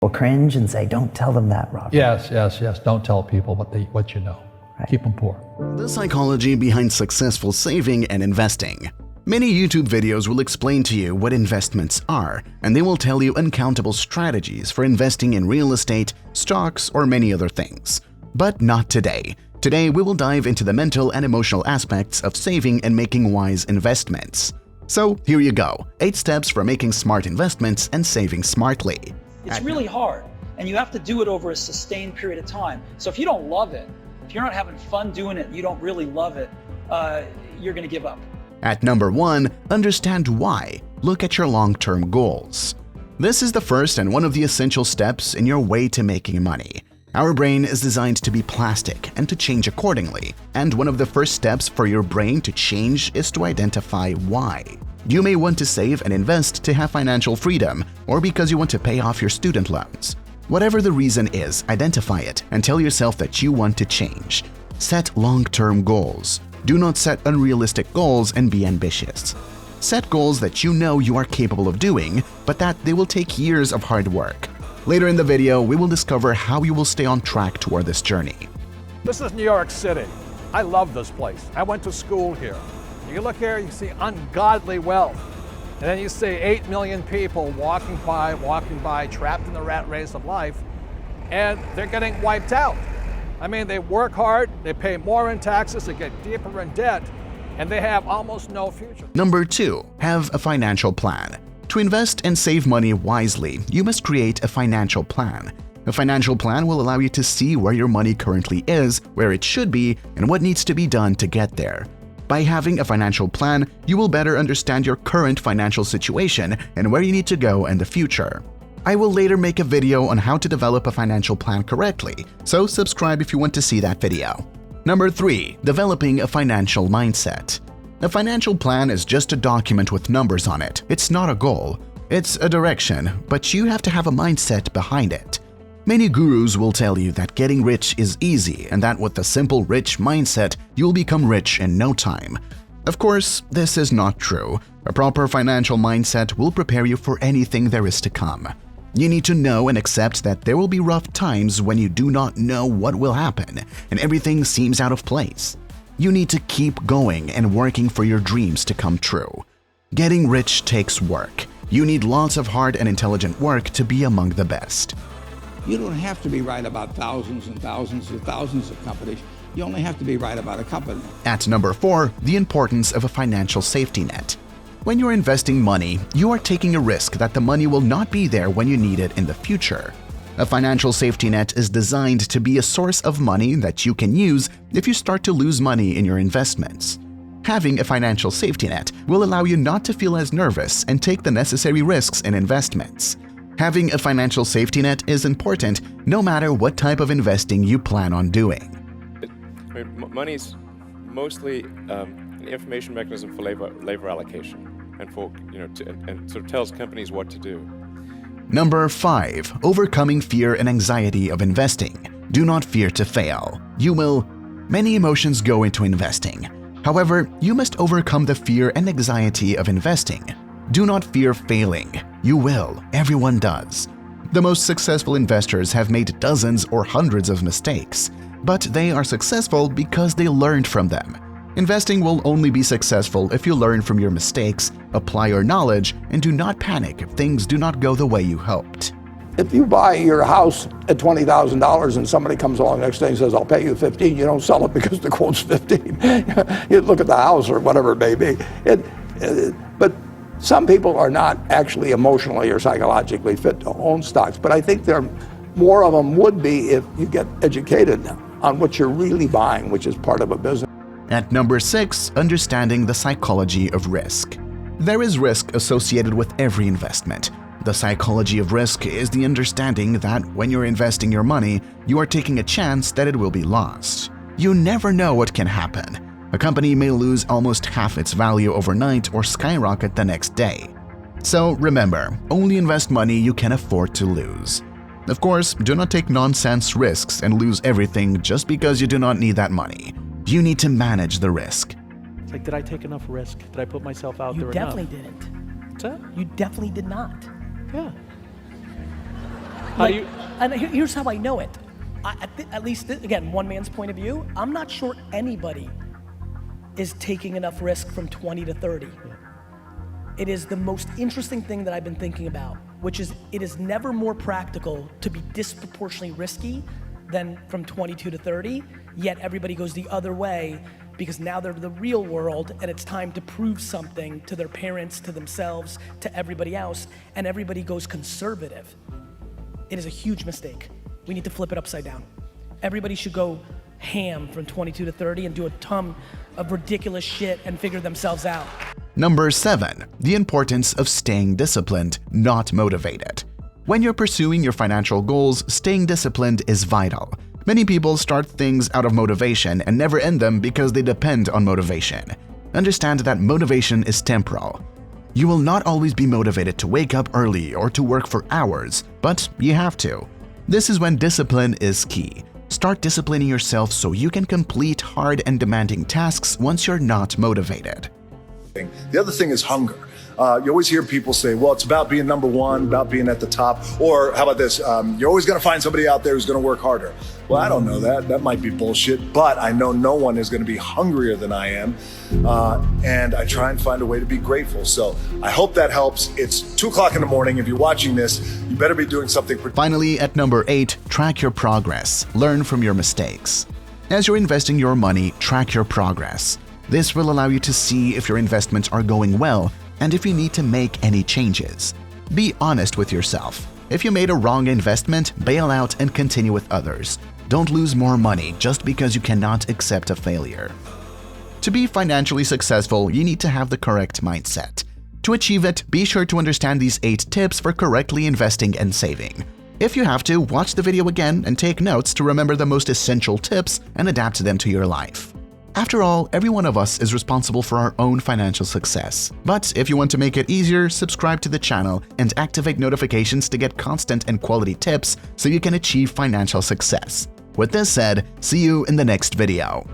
Will cringe and say, don't tell them that, Robert. Yes. Don't tell people what you know. Right. Keep them poor. The psychology behind successful saving and investing. Many YouTube videos will explain to you what investments are, and they will tell you uncountable strategies for investing in real estate, stocks, or many other things. But not today. Today, we will dive into the mental and emotional aspects of saving and making wise investments. So here you go, 8 steps for making smart investments and saving smartly. It's really hard, and you have to do it over a sustained period of time. So if you don't love it, if you're not having fun doing it, you don't really love it, you're going to give up. At number 1, understand why. Look at your long-term goals. This is the first and one of the essential steps in your way to making money. Our brain is designed to be plastic and to change accordingly, and one of the first steps for your brain to change is to identify why. You may want to save and invest to have financial freedom, or because you want to pay off your student loans. Whatever the reason is, identify it and tell yourself that you want to change. Set long-term goals. Do not set unrealistic goals and be ambitious. Set goals that you know you are capable of doing, but that they will take years of hard work. Later in the video, we will discover how you will stay on track toward this journey. This is New York City. I love this place. I went to school here. You look here, you see ungodly wealth. And then you see 8 million people walking by, trapped in the rat race of life, and they're getting wiped out. I mean, they work hard, they pay more in taxes, they get deeper in debt, and they have almost no future. Number 2, have a financial plan. To invest and save money wisely, you must create a financial plan. A financial plan will allow you to see where your money currently is, where it should be, and what needs to be done to get there. By having a financial plan, you will better understand your current financial situation and where you need to go in the future. I will later make a video on how to develop a financial plan correctly, so subscribe if you want to see that video. Number 3, developing a financial mindset. A financial plan is just a document with numbers on it. It's not a goal. It's a direction, but you have to have a mindset behind it. Many gurus will tell you that getting rich is easy and that with a simple rich mindset, you'll become rich in no time. Of course, this is not true. A proper financial mindset will prepare you for anything there is to come. You need to know and accept that there will be rough times when you do not know what will happen and everything seems out of place. You need to keep going and working for your dreams to come true. Getting rich takes work. You need lots of hard and intelligent work to be among the best. You don't have to be right about thousands and thousands and thousands of companies. You only have to be right about a company. At number 4, the importance of a financial safety net. When you're investing money, you are taking a risk that the money will not be there when you need it in the future. A financial safety net is designed to be a source of money that you can use if you start to lose money in your investments. Having a financial safety net will allow you not to feel as nervous and take the necessary risks in investments. Having a financial safety net is important no matter what type of investing you plan on doing. Money's mostly an information mechanism for labor allocation and for and sort of tells companies what to do. Number 5, overcoming fear and anxiety of investing. Do not fear to fail. You will. Many emotions go into investing. However, you must overcome the fear and anxiety of investing. Do not fear failing. You will. Everyone does. The most successful investors have made dozens or hundreds of mistakes, but they are successful because they learned from them. Investing will only be successful if you learn from your mistakes, apply your knowledge, and do not panic if things do not go the way you hoped. If you buy your house at $20,000 and somebody comes along next day and says, I'll pay you 15, you don't sell it because the quote's 15. You look at the house or whatever it may be. But some people are not actually emotionally or psychologically fit to own stocks, but I think more of them would be if you get educated on what you're really buying, which is part of a business. At number 6, understanding the psychology of risk. There is risk associated with every investment. The psychology of risk is the understanding that when you're investing your money, you are taking a chance that it will be lost. You never know what can happen. A company may lose almost half its value overnight or skyrocket the next day. So remember, only invest money you can afford to lose. Of course, do not take nonsense risks and lose everything just because you do not need that money. You need to manage the risk. It's like, did I take enough risk? Did I put myself out there enough? You definitely didn't. What's that? You definitely did not. Yeah. How do you? And here's how I know it. At least, again, one man's point of view, I'm not sure anybody is taking enough risk from 20 to 30. It is the most interesting thing that I've been thinking about, which is it is never more practical to be disproportionately risky than from 22 to 30, yet everybody goes the other way because now they're the real world and it's time to prove something to their parents, to themselves, to everybody else, and everybody goes conservative. It is a huge mistake. We need to flip it upside down. Everybody should go ham from 22 to 30 and do a ton of ridiculous shit and figure themselves out. Number 7. The importance of staying disciplined, not motivated. When you're pursuing your financial goals, staying disciplined is vital. Many people start things out of motivation and never end them because they depend on motivation. Understand that motivation is temporal. You will not always be motivated to wake up early or to work for hours, but you have to. This is when discipline is key. Start disciplining yourself so you can complete hard and demanding tasks once you're not motivated. The other thing is hunger. You always hear people say, well, it's about being number one, about being at the top. Or how about this? You're always going to find somebody out there who's going to work harder. Well, I don't know that. That might be bullshit. But I know no one is going to be hungrier than I am. And I try and find a way to be grateful. So I hope that helps. It's 2 o'clock in the morning. If you're watching this, you better be doing something. Finally, at number 8, track your progress. Learn from your mistakes. As you're investing your money, track your progress. This will allow you to see if your investments are going well and if you need to make any changes. Be honest with yourself. If you made a wrong investment, bail out and continue with others. Don't lose more money just because you cannot accept a failure. To be financially successful, you need to have the correct mindset. To achieve it, be sure to understand these 8 tips for correctly investing and saving. If you have to, watch the video again and take notes to remember the most essential tips and adapt them to your life. After all, every one of us is responsible for our own financial success. But if you want to make it easier, subscribe to the channel and activate notifications to get constant and quality tips so you can achieve financial success. With this said, see you in the next video.